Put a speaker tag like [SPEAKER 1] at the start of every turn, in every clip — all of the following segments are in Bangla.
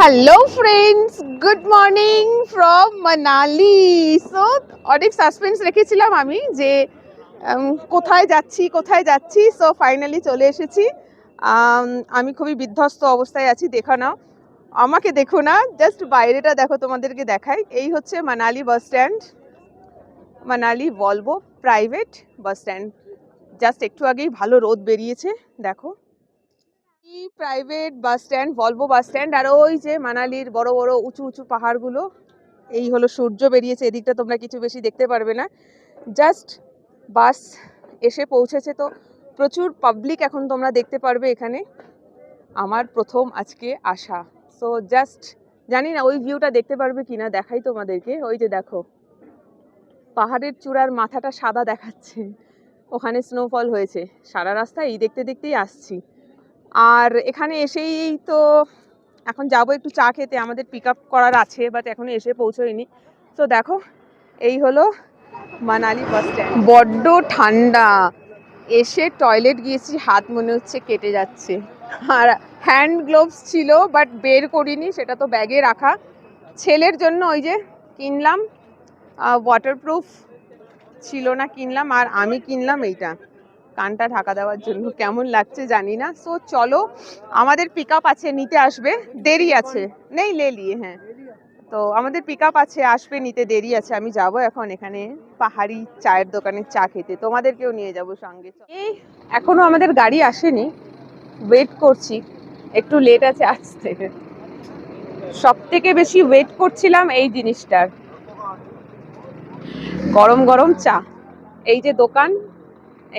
[SPEAKER 1] Hello friends, good morning from Manali. So অনেক সাসপেন্স রেখেছিলাম আমি যে কোথায় যাচ্ছি। সো ফাইনালি চলে এসেছি। আমি খুবই বিধ্বস্ত অবস্থায় আছি, দেখো না, আমাকে দেখো না, জাস্ট বাইরেটা দেখো, তোমাদেরকে দেখাই। এই হচ্ছে Manali bus stand, Manali Volvo private bus stand. Just একটু আগেই ভালো রোদ বেরিয়েছে, দেখো। Private bus stand, Volvo bus stand. আর ওই যে মানালির বড় বড় উঁচু উঁচু পাহাড়গুলো, এই হলো সূর্য বেরিয়েছে, এদিকটা তোমরা কিছু বেশি দেখতে পারবে না। জাস্ট বাস এসে পৌঁছেছে, তো প্রচুর পাবলিক এখন তোমরা দেখতে পারবে এখানে। আমার প্রথম আজকে আসা, সো জাস্ট জানি না ওই ভিউটা দেখতে পারবে কিনা, দেখাই তোমাদেরকে। ওই যে দেখো, পাহাড়ের চূড়ার মাথাটা সাদা দেখাচ্ছে, ওখানে স্নোফল হয়েছে। সারা রাস্তা এই দেখতে দেখতেই আসছি। আর এখানে এসেই তো এখন যাবো একটু চা খেতে, আমাদের পিক আপ করার আছে, বাট এখনো এসে পৌঁছোয়নি। তো দেখো, এই হলো মানালি বাস স্ট্যান্ড। বড্ড ঠান্ডা, এসে টয়লেট গিয়েছি, হাত মনে হচ্ছে কেটে যাচ্ছে। আর হ্যান্ড গ্লোভস ছিল, বাট বের করিনি, সেটা তো ব্যাগে রাখা। ছেলের জন্য ওই যে কিনলাম, ওয়াটারপ্রুফ ছিল না, কিনলাম। আর আমি কিনলাম এইটা, কানটা ঢাকা দেওয়ার জন্য। কেমন লাগছে জানি না। সো চলো, আমাদের পিক আপ আছে, নিতে আসবে, দেরি আছে। নেই লে লিয়ে, হ্যাঁ, তো আমাদের পিক আপ আছে, আসবে নিতে, দেরি আছে। আমি যাব এখন এখানে পাহাড়ি চায়ের দোকানে চা খেতে, তোমাদেরকেও নিয়ে যাব সঙ্গে। এই এখনো আমাদের গাড়ি আসেনি, ওয়েট করছি, একটু লেট আছে আসতে। সব থেকে বেশি ওয়েট করছিলাম এই জিনিসটার, গরম গরম চা। এই যে দোকান,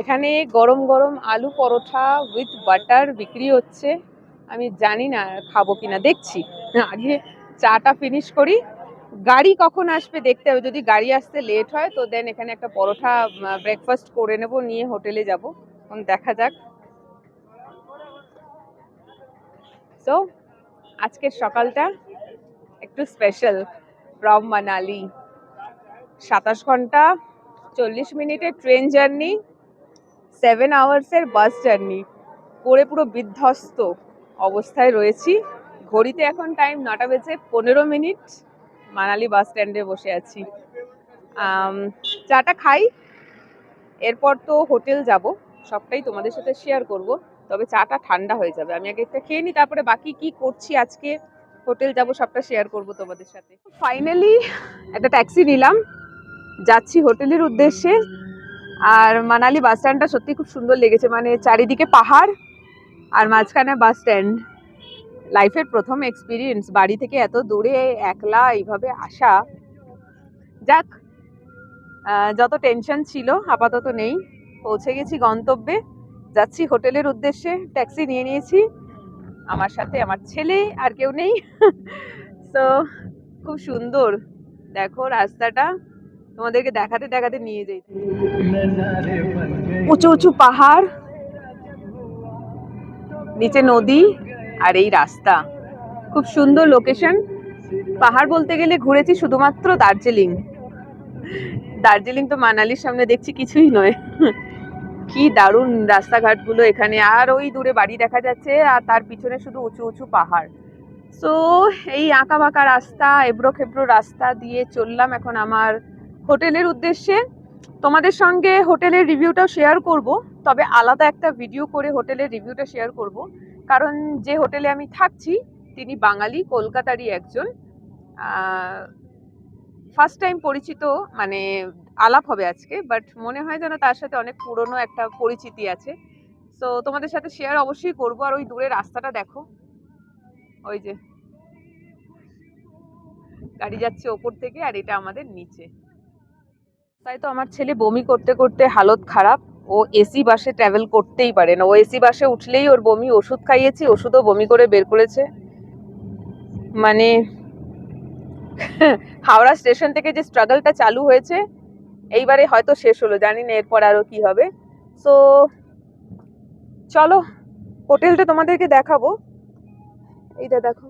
[SPEAKER 1] এখানে গরম গরম আলু পরোটা উইথ বাটার বিক্রি হচ্ছে। আমি জানি না খাবো কিনা, দেখছি, আগে চাটা ফিনিশ করি। গাড়ি কখন আসবে দেখতে হবে, যদি গাড়ি আসতে লেট হয় তো দেন এখানে একটা পরোটা ব্রেকফাস্ট করে নেব, নিয়ে হোটেলে যাব, দেখা যাক। সো আজকের সকালটা একটু স্পেশাল। ফ্রম মানালি 27 ঘন্টা 40 মিনিটের ট্রেন জার্নি, 7 আওয়ার্সের বাস জার্নি করে পুরো বিধ্বস্ত অবস্থায় রয়েছি। ঘড়িতে এখন টাইম 9টা বেজে 15 মিনিট, মানালি বাস স্ট্যান্ডে বসে আছি। চাটা খাই, এরপর তো হোটেল যাব, সবটাই তোমাদের সাথে শেয়ার করব। তবে চাটা ঠান্ডা হয়ে যাবে, আমি আগে একটা খেয়ে নিই, তারপরে বাকি কি করছি আজকে, হোটেল যাব, সবটা শেয়ার করব তোমাদের সাথে। ফাইনালি একটা ট্যাক্সি নিলাম, যাচ্ছি হোটেলের উদ্দেশ্যে। আর মানালি বাস স্ট্যান্ডটা সত্যি খুব সুন্দর লেগেছে, মানে চারিদিকে পাহাড় আর মাঝখানে বাস স্ট্যান্ড। লাইফের প্রথম এক্সপিরিয়েন্স, বাড়ি থেকে এত দূরে একলা এইভাবে আসা। যাক, যত টেনশন ছিল আপাতত নেই, পৌঁছে গেছি গন্তব্যে, যাচ্ছি হোটেলের উদ্দেশ্যে। ট্যাক্সি নিয়ে নিয়েছি, আমার সাথে আমার ছেলে, আর কেউ নেই। তো খুব সুন্দর, দেখো রাস্তাটা, তোমাদেরকে দেখাতে দেখাতে নিয়ে যাই। উঁচু উঁচু পাহাড়, নিচে নদী, আর এই রাস্তা, খুব সুন্দর লোকেশন। পাহাড় বলতে গেলে ঘুরেছি শুধুমাত্র দার্জিলিং। দার্জিলিং তো মানালির সামনে দেখছি কিছুই নয়। কি দারুণ রাস্তাঘাটগুলো এখানে, আর ওই দূরে বাড়ি দেখা যাচ্ছে, আর তার পিছনে শুধু উঁচু উঁচু পাহাড়। সো এই আঁকা বাঁকা রাস্তা, এবড়ো খেবড়ো রাস্তা দিয়ে চললাম এখন আমার হোটেলের উদ্দেশ্যে। তোমাদের সঙ্গে হোটেলের রিভিউটাও শেয়ার করব, তবে আলাদা একটা ভিডিও করে হোটেলের রিভিউটা শেয়ার করব, কারণ যে হোটেলে আমি থাকছি তিনি বাঙালি, কলকাতারই একজন। ফার্স্ট টাইম পরিচিত, মানে আলাপ হবে আজকে, বাট মনে হয় যেন তার সাথে অনেক পুরনো একটা পরিচিতি আছে। তো তোমাদের সাথে শেয়ার অবশ্যই করব। আর ওই দূরে রাস্তাটা দেখো, ওই যে গাড়ি যাচ্ছে ওপর থেকে, আর এটা আমাদের নিচে। তাই তো আমার ছেলে বমি করতে করতে হালত খারাপ, ও এসি বাসে ট্রাভেল করতেই পারে না, ও এসি বাসে উঠলেই ওর বমি। ওষুধ খাইয়েছি, ওষুধও বমি করে বের করেছে। মানে হাওড়া স্টেশন থেকে যে স্ট্রাগলটা চালু হয়েছে, এইবারে হয়তো শেষ হলো, জানি না এরপর আরো কি হবে। সো চলো হোটেলটা তোমাদেরকে দেখাবো। এইটা দেখো,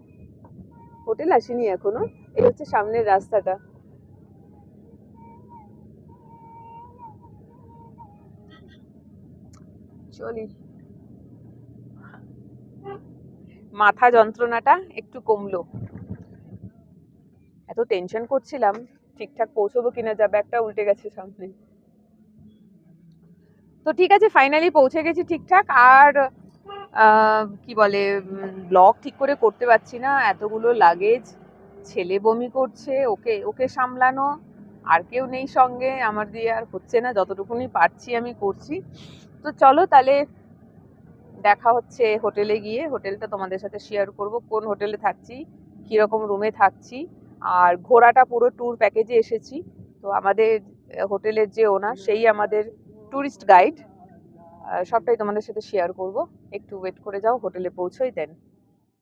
[SPEAKER 1] হোটেল আসেনি এখনো, এই হচ্ছে সামনের রাস্তাটা। চলি, মাথা যন্ত্রণাটা একটু কমলো। এত টেনশন করছিলাম ঠিকঠাক পৌঁছবো কিনা, যা ব্যাগটা উল্টে গেছে সামনে। তো ঠিক আছে, ফাইনালি পৌঁছে গেছি ঠিকঠাক। আর কি বলে, ব্লগ ঠিক করে করতে পারছি না, এতগুলো লাগেজ, ছেলে বমি করছে, ওকে ওকে সামলানো, আর কেউ নেই সঙ্গে, আমার দিয়ে আর হচ্ছে না, যতটুকুনি পারছি আমি করছি। তো চলো তাহলে দেখা হচ্ছে হোটেলে গিয়ে। হোটেলটা তোমাদের সাথে শেয়ার করব, কোন হোটেলে থাকছি, কিরকম রুমে থাকছি। আর ঘোরাটা পুরো ট্যুর প্যাকেজে এসেছি, তো আমাদের হোটেলের যে ওনার সেই আমাদের ট্যুরিস্ট গাইড, সবটাই তোমাদের সাথে শেয়ার করব। একটু ওয়েট করে যাও, হোটেলে পৌঁছোই দেন।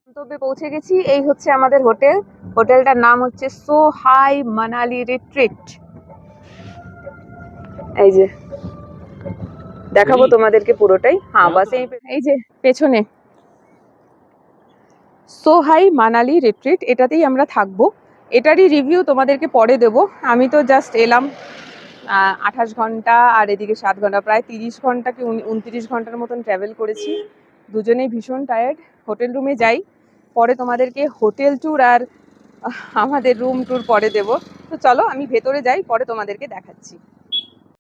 [SPEAKER 1] গন্তব্যে পৌঁছে গেছি, এই হচ্ছে আমাদের হোটেল। হোটেলটার নাম হচ্ছে সোহাই মানালি রিট্রিট। এই যে দেখাবো তোমাদেরকে পুরোটাই। হ্যাঁ বাস এই যে পেছনে সোহাই মানালি রিট্রিট, এটাতেই আমরা থাকবো। এটারই রিভিউ তোমাদেরকে পরে দেবো। আমি তো জাস্ট এলাম, 28 ঘন্টা আর এদিকে 7 ঘন্টা, প্রায় 30 ঘন্টা কি 29 ঘন্টার মতন ট্রাভেল করেছি। দুজনেই ভীষণ টায়ার্ড। হোটেল রুমে যাই, পরে তোমাদেরকে হোটেল ট্যুর আর আমাদের রুম ট্যুর পরে দেবো। তো চলো আমি ভেতরে যাই, পরে তোমাদেরকে দেখাচ্ছি।